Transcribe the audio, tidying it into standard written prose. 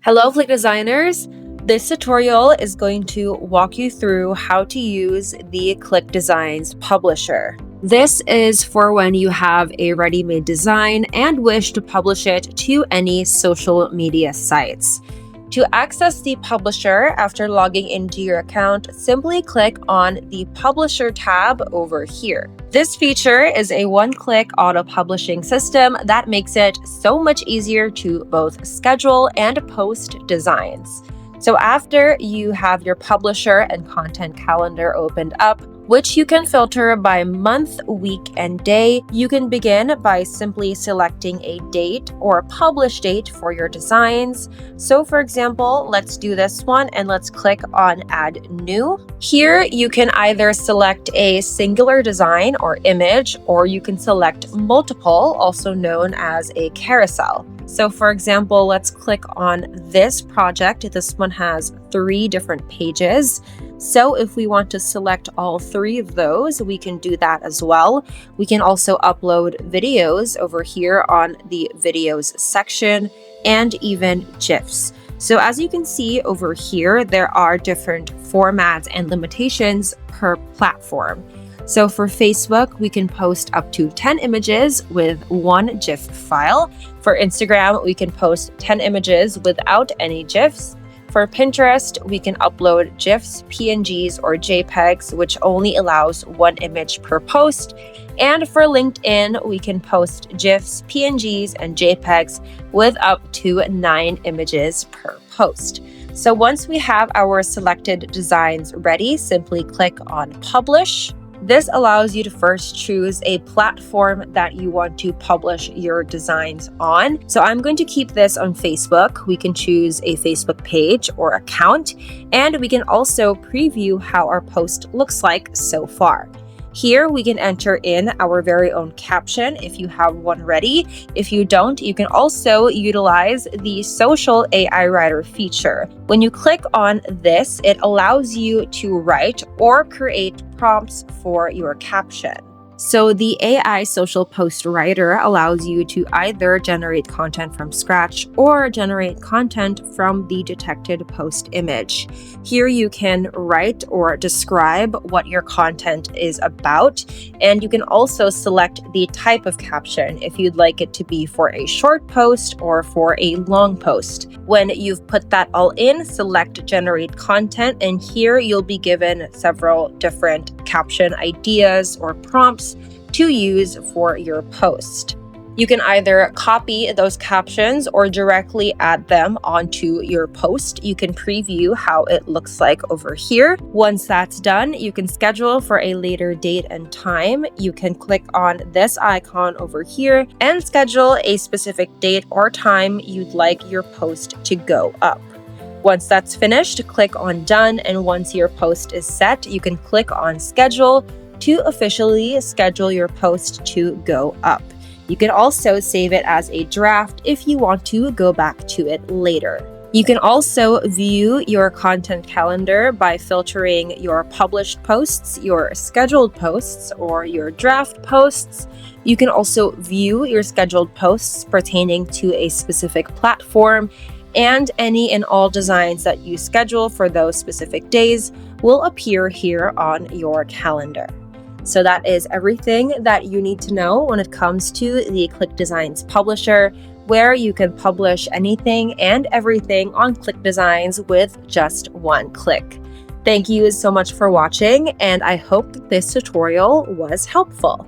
Hello, Flick Designers! This tutorial is going to walk you through how to use the ClickDesigns Publisher. This is for when you have a ready-made design and wish to publish it to any social media sites. To access the publisher after logging into your account, simply click on the Publisher tab over here. This feature is a one-click auto-publishing system that makes it so much easier to both schedule and post designs. So after you have your publisher and content calendar opened up, which you can filter by month, week, and day, you can begin by simply selecting a date or publish date for your designs. So for example, let's do this one and let's click on Add New. Here you can either select a singular design or image, or you can select multiple, also known as a carousel. So for example, let's click on this project. This one has 3 different pages. So if we want to select all 3 of those, we can do that as well. We can also upload videos over here on the videos section and even GIFs. So as you can see over here, there are different formats and limitations per platform. So for Facebook, we can post up to 10 images with 1 GIF file. For Instagram, we can post 10 images without any GIFs. For Pinterest, we can upload GIFs, PNGs, or JPEGs, which only allows 1 image per post. And for LinkedIn, we can post GIFs, PNGs, and JPEGs with up to 9 images per post. So once we have our selected designs ready, simply click on Publish. This allows you to first choose a platform that you want to publish your designs on. So I'm going to keep this on Facebook. We can choose a Facebook page or account, and we can also preview how our post looks like so far. Here we can enter in our very own caption if you have one ready. If you don't, you can also utilize the Social AI Writer feature. When you click on this, it allows you to write or create prompts for your caption. So the AI Social Post Writer allows you to either generate content from scratch or generate content from the detected post image. Here you can write or describe what your content is about, and you can also select the type of caption if you'd like it to be for a short post or for a long post. When you've put that all in, select Generate Content, and here you'll be given several different caption ideas or prompts to use for your post. You can either copy those captions or directly add them onto your post. You can preview how it looks like over here. Once that's done, you can schedule for a later date and time. You can click on this icon over here and schedule a specific date or time you'd like your post to go up. Once that's finished, click on Done, and once your post is set, you can click on Schedule to officially schedule your post to go up. You can also save it as a draft if you want to go back to it later. You can also view your content calendar by filtering your published posts, your scheduled posts, or your draft posts. You can also view your scheduled posts pertaining to a specific platform, and any and all designs that you schedule for those specific days will appear here on your calendar. So that is everything that you need to know when it comes to the ClickDesigns Publisher, where you can publish anything and everything on ClickDesigns with just 1 click. Thank you so much for watching, and I hope that this tutorial was helpful.